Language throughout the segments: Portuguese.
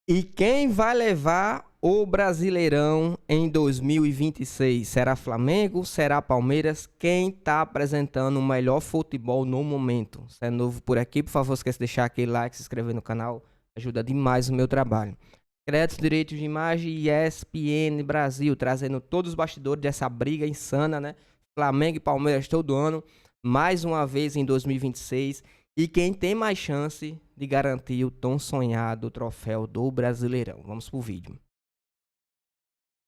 E quem vai levar o Brasileirão em 2026? Será Flamengo? Será Palmeiras? Quem está apresentando o melhor futebol no momento? Se é novo por aqui, por favor, esqueça de deixar aquele like, se inscrever no canal. Ajuda demais o meu trabalho. Créditos, direitos de imagem e ESPN Brasil, trazendo todos os bastidores dessa briga insana, né? Flamengo e Palmeiras todo ano, mais uma vez em 2026. E quem tem mais chance de garantir o tão sonhado troféu do Brasileirão? Vamos pro vídeo.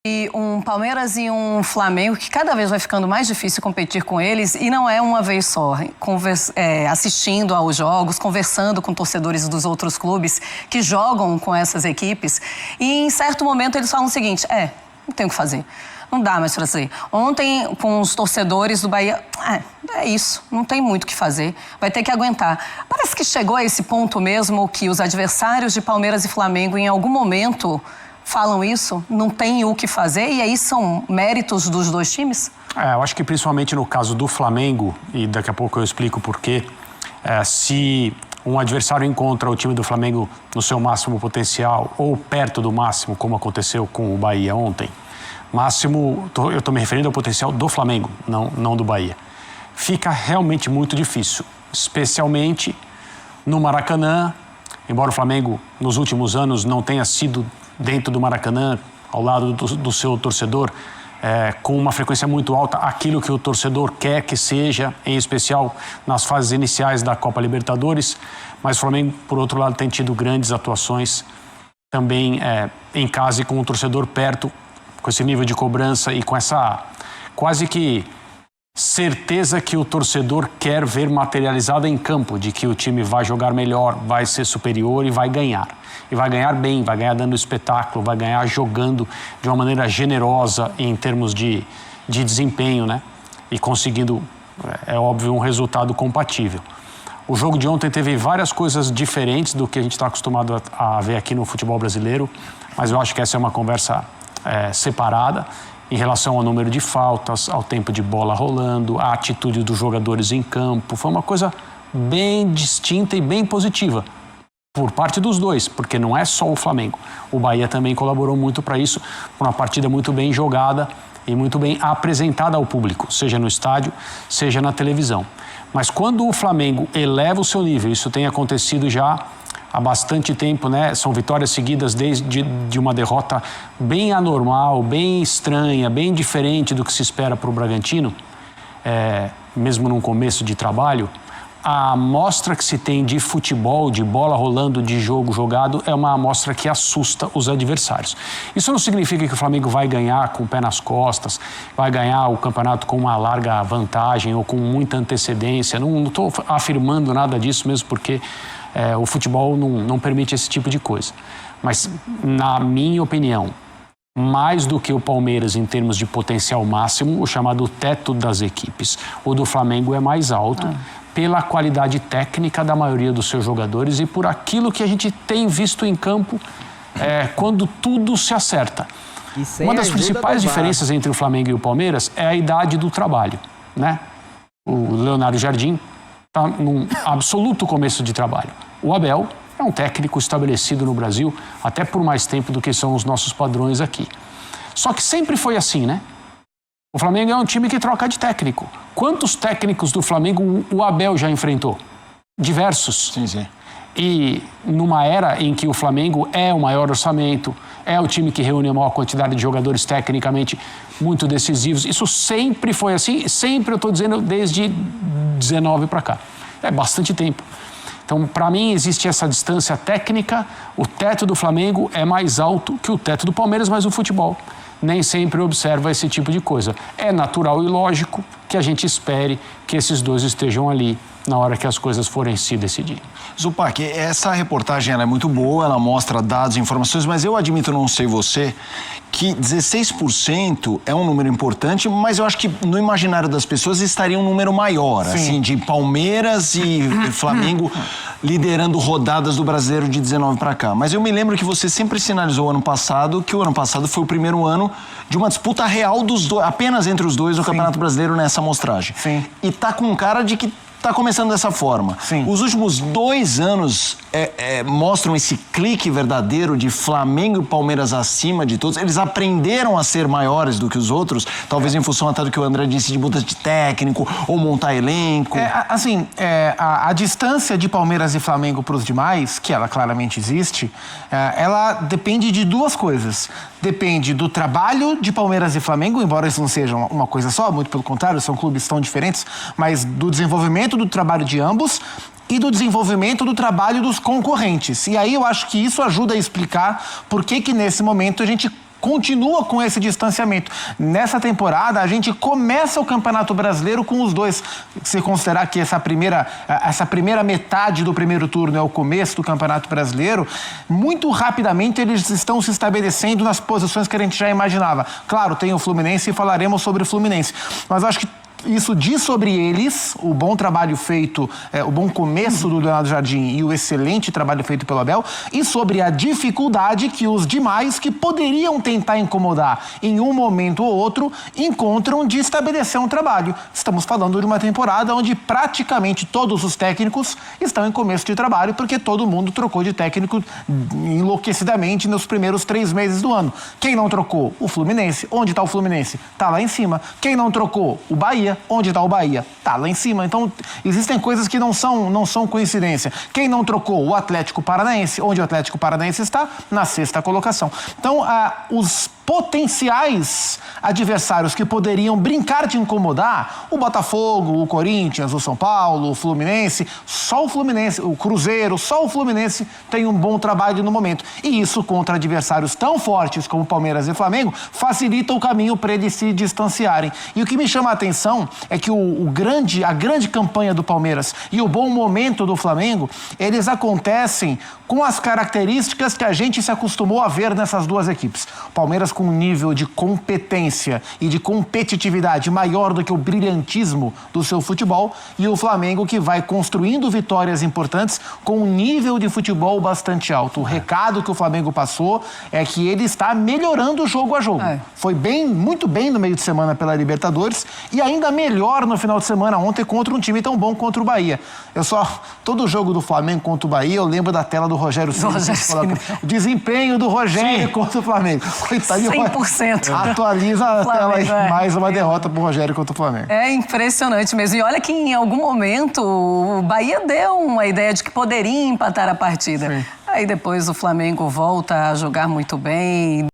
E um Palmeiras e um Flamengo que cada vez vai ficando mais difícil competir com eles, e não é uma vez só. Assistindo aos jogos, conversando com torcedores dos outros clubes que jogam com essas equipes, e em certo momento eles falam o seguinte: não tem o que fazer. Não dá mais pra ser. Ontem, com os torcedores do Bahia, é isso, não tem muito o que fazer, vai ter que aguentar. Parece que chegou a esse ponto mesmo que os adversários de Palmeiras e Flamengo, em algum momento, falam isso, não tem o que fazer, e aí são méritos dos dois times? Eu acho que principalmente no caso do Flamengo, e daqui a pouco eu explico por quê, se um adversário encontra o time do Flamengo no seu máximo potencial, ou perto do máximo, como aconteceu com o Bahia ontem, máximo, eu estou me referindo ao potencial do Flamengo, não do Bahia. Fica realmente muito difícil, especialmente no Maracanã, embora o Flamengo nos últimos anos não tenha sido dentro do Maracanã, ao lado do seu torcedor, com uma frequência muito alta, aquilo que o torcedor quer que seja, em especial nas fases iniciais da Copa Libertadores, mas o Flamengo, por outro lado, tem tido grandes atuações também em casa e com o torcedor perto, com esse nível de cobrança e com essa quase que certeza que o torcedor quer ver materializada em campo, de que o time vai jogar melhor, vai ser superior e vai ganhar. E vai ganhar bem, vai ganhar dando espetáculo, vai ganhar jogando de uma maneira generosa em termos de desempenho, né? E conseguindo, é óbvio, um resultado compatível. O jogo de ontem teve várias coisas diferentes do que a gente está acostumado a ver aqui no futebol brasileiro, mas eu acho que essa é uma conversa separada em relação ao número de faltas, ao tempo de bola rolando, à atitude dos jogadores em campo. Foi uma coisa bem distinta e bem positiva por parte dos dois, porque não é só o Flamengo. O Bahia também colaborou muito para isso, por uma partida muito bem jogada e muito bem apresentada ao público, seja no estádio, seja na televisão. Mas quando o Flamengo eleva o seu nível, isso tem acontecido já há bastante tempo, né? São vitórias seguidas desde uma derrota bem anormal, bem estranha, bem diferente do que se espera para o Bragantino, mesmo num começo de trabalho. A amostra que se tem de futebol, de bola rolando, de jogo jogado, é uma amostra que assusta os adversários. Isso não significa que o Flamengo vai ganhar com o pé nas costas, vai ganhar o campeonato com uma larga vantagem ou com muita antecedência. Não estou afirmando nada disso, mesmo porque o futebol não permite esse tipo de coisa. Mas, na minha opinião, mais do que o Palmeiras em termos de potencial máximo, o chamado teto das equipes, o do Flamengo é mais alto, pela qualidade técnica da maioria dos seus jogadores e por aquilo que a gente tem visto em campo quando tudo se acerta. Uma das principais diferenças entre o Flamengo e o Palmeiras é a idade do trabalho, né? O Leonardo Jardim está num absoluto começo de trabalho. O Abel é um técnico estabelecido no Brasil até por mais tempo do que são os nossos padrões aqui. Só que sempre foi assim, né? O Flamengo é um time que troca de técnico. Quantos técnicos do Flamengo o Abel já enfrentou? Diversos. Sim. E numa era em que o Flamengo é o maior orçamento, é o time que reúne a maior quantidade de jogadores tecnicamente muito decisivos, isso sempre foi assim, sempre eu estou dizendo desde 19 para cá. É bastante tempo. Então, para mim, existe essa distância técnica, o teto do Flamengo é mais alto que o teto do Palmeiras, mas o futebol nem sempre observa esse tipo de coisa. É natural e lógico que a gente espere que esses dois estejam ali na hora que as coisas forem se decidir. Zupac, essa reportagem ela é muito boa, ela mostra dados e informações, mas eu admito, não sei você, que 16% é um número importante, mas eu acho que no imaginário das pessoas estaria um número maior, assim, de Palmeiras e Flamengo liderando rodadas do Brasileiro de 19 para cá. Mas eu me lembro que você sempre sinalizou ano passado que o ano passado foi o primeiro ano de uma disputa real dos dois, apenas entre os dois no Campeonato Brasileiro nessa amostragem. Sim. E tá com cara de que tá começando dessa forma. Sim. Os últimos 2 anos mostram esse clique verdadeiro de Flamengo e Palmeiras acima de todos. Eles aprenderam a ser maiores do que os outros, talvez em função até do que o André disse de mudança de técnico ou montar elenco. A distância de Palmeiras e Flamengo para os demais, que ela claramente existe, ela depende de 2 coisas. Depende do trabalho de Palmeiras e Flamengo, embora isso não seja uma coisa só, muito pelo contrário, são clubes tão diferentes, mas do desenvolvimento do trabalho de ambos e do desenvolvimento do trabalho dos concorrentes. E aí eu acho que isso ajuda a explicar por que nesse momento a gente continua com esse distanciamento. Nessa temporada, a gente começa o Campeonato Brasileiro com os dois. Se considerar que essa primeira metade do primeiro turno é o começo do Campeonato Brasileiro, muito rapidamente eles estão se estabelecendo nas posições que a gente já imaginava. Claro, tem o Fluminense e falaremos sobre o Fluminense. Mas eu acho que isso diz sobre eles, o bom trabalho feito, o bom começo do Leonardo Jardim e o excelente trabalho feito pelo Abel, e sobre a dificuldade que os demais, que poderiam tentar incomodar em um momento ou outro, encontram de estabelecer um trabalho. Estamos falando de uma temporada onde praticamente todos os técnicos estão em começo de trabalho, porque todo mundo trocou de técnico enlouquecidamente nos primeiros 3 meses do ano. Quem não trocou? O Fluminense. Onde está o Fluminense? Está lá em cima. Quem não trocou? O Bahia. Onde está o Bahia? Está lá em cima. Então, existem coisas que não são coincidência. Quem não trocou? O Atlético Paranaense. Onde o Atlético Paranaense está? Na 6ª colocação. Então, os potenciais adversários que poderiam brincar de incomodar, o Botafogo, o Corinthians, o São Paulo, o Fluminense, só o Fluminense, o Cruzeiro, só o Fluminense tem um bom trabalho no momento. E isso contra adversários tão fortes como Palmeiras e Flamengo facilita o caminho para eles se distanciarem. E o que me chama a atenção é que a grande campanha do Palmeiras e o bom momento do Flamengo, eles acontecem com as características que a gente se acostumou a ver nessas 2 equipes. O Palmeiras com um nível de competência e de competitividade maior do que o brilhantismo do seu futebol, e o Flamengo que vai construindo vitórias importantes com um nível de futebol bastante alto. O recado que o Flamengo passou é que ele está melhorando jogo a jogo. Foi muito bem no meio de semana pela Libertadores e ainda melhor no final de semana ontem contra um time tão bom contra o Bahia. Todo jogo do Flamengo contra o Bahia, eu lembro da tela do Rogério Ceni. O desempenho do Rogério contra o Flamengo. Coitadinho. 100%. Atualiza a tela aí, mais uma derrota pro Rogério contra o Flamengo. É impressionante mesmo. E olha que em algum momento o Bahia deu uma ideia de que poderia empatar a partida. Sim. Aí depois o Flamengo volta a jogar muito bem.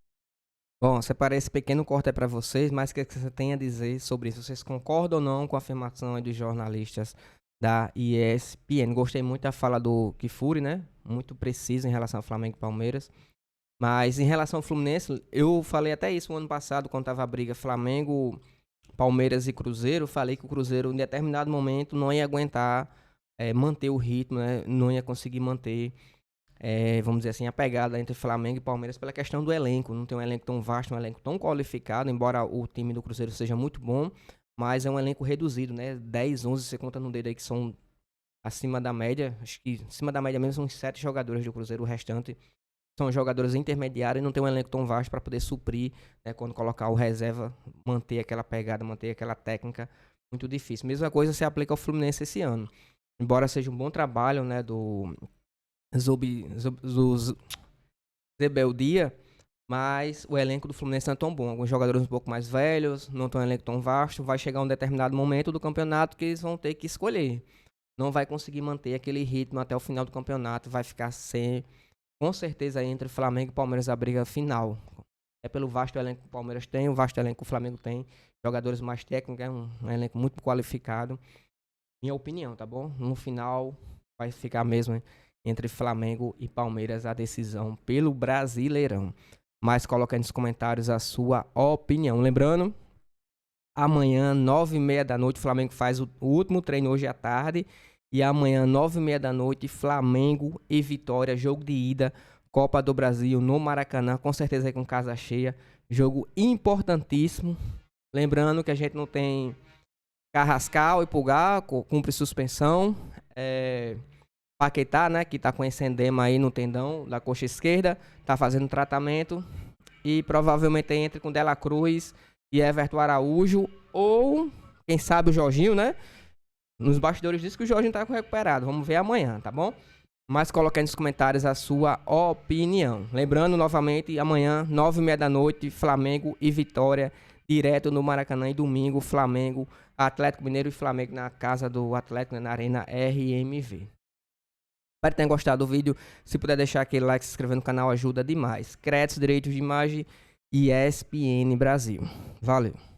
Bom, separei esse pequeno corte aí para vocês, mas o que você tem a dizer sobre isso? Vocês concordam ou não com a afirmação aí dos jornalistas da ESPN? Gostei muito da fala do Kifuri, né? Muito preciso em relação ao Flamengo e Palmeiras. Mas em relação ao Fluminense, eu falei até isso no ano passado, quando tava a briga Flamengo, Palmeiras e Cruzeiro. Falei que o Cruzeiro, em determinado momento, não ia aguentar manter o ritmo, né? Não ia conseguir manter, vamos dizer assim, a pegada entre Flamengo e Palmeiras pela questão do elenco. Não tem um elenco tão vasto, um elenco tão qualificado, embora o time do Cruzeiro seja muito bom, mas é um elenco reduzido, né? 10, 11, você conta no dedo aí que são acima da média. Acho que acima da média mesmo são uns 7 jogadores do Cruzeiro, o restante são jogadores intermediários e não tem um elenco tão vasto para poder suprir, né, quando colocar o reserva, manter aquela pegada, manter aquela técnica, muito difícil. Mesma coisa se aplica ao Fluminense esse ano. Embora seja um bom trabalho, né, do Zebeldia, mas o elenco do Fluminense não é tão bom. Alguns jogadores um pouco mais velhos, não tem um elenco tão vasto, vai chegar um determinado momento do campeonato que eles vão ter que escolher. Não vai conseguir manter aquele ritmo até o final do campeonato, vai ficar sem... Com certeza entre Flamengo e Palmeiras a briga final. É pelo vasto elenco que o Palmeiras tem, o vasto elenco que o Flamengo tem. Jogadores mais técnicos, é um elenco muito qualificado. Minha opinião, tá bom? No final vai ficar mesmo entre Flamengo e Palmeiras a decisão pelo Brasileirão. Mas coloca aí nos comentários a sua opinião. Lembrando, amanhã, 9h30 da noite, o Flamengo faz o último treino hoje à tarde. E amanhã, 9h30 da noite, Flamengo e Vitória, jogo de ida, Copa do Brasil no Maracanã, com certeza aí com casa cheia. Jogo importantíssimo. Lembrando que a gente não tem Carrascal e Pulgar, cumpre suspensão. Paquetá, né, que tá com esse edema aí no tendão da coxa esquerda, tá fazendo tratamento. E provavelmente entre com Dela Cruz e Everton Araújo, ou quem sabe o Jorginho, né? nos bastidores diz que o Jorginho tá recuperado. Vamos ver amanhã, tá bom? Mas coloque aí nos comentários a sua opinião. Lembrando, novamente, amanhã, 9h30 da noite, Flamengo e Vitória, direto no Maracanã. E domingo, Flamengo, Atlético Mineiro e Flamengo na casa do Atlético, na Arena RMV. Espero que tenham gostado do vídeo. Se puder deixar aquele like, se inscrever no canal, ajuda demais. Créditos, direitos de imagem e ESPN Brasil. Valeu!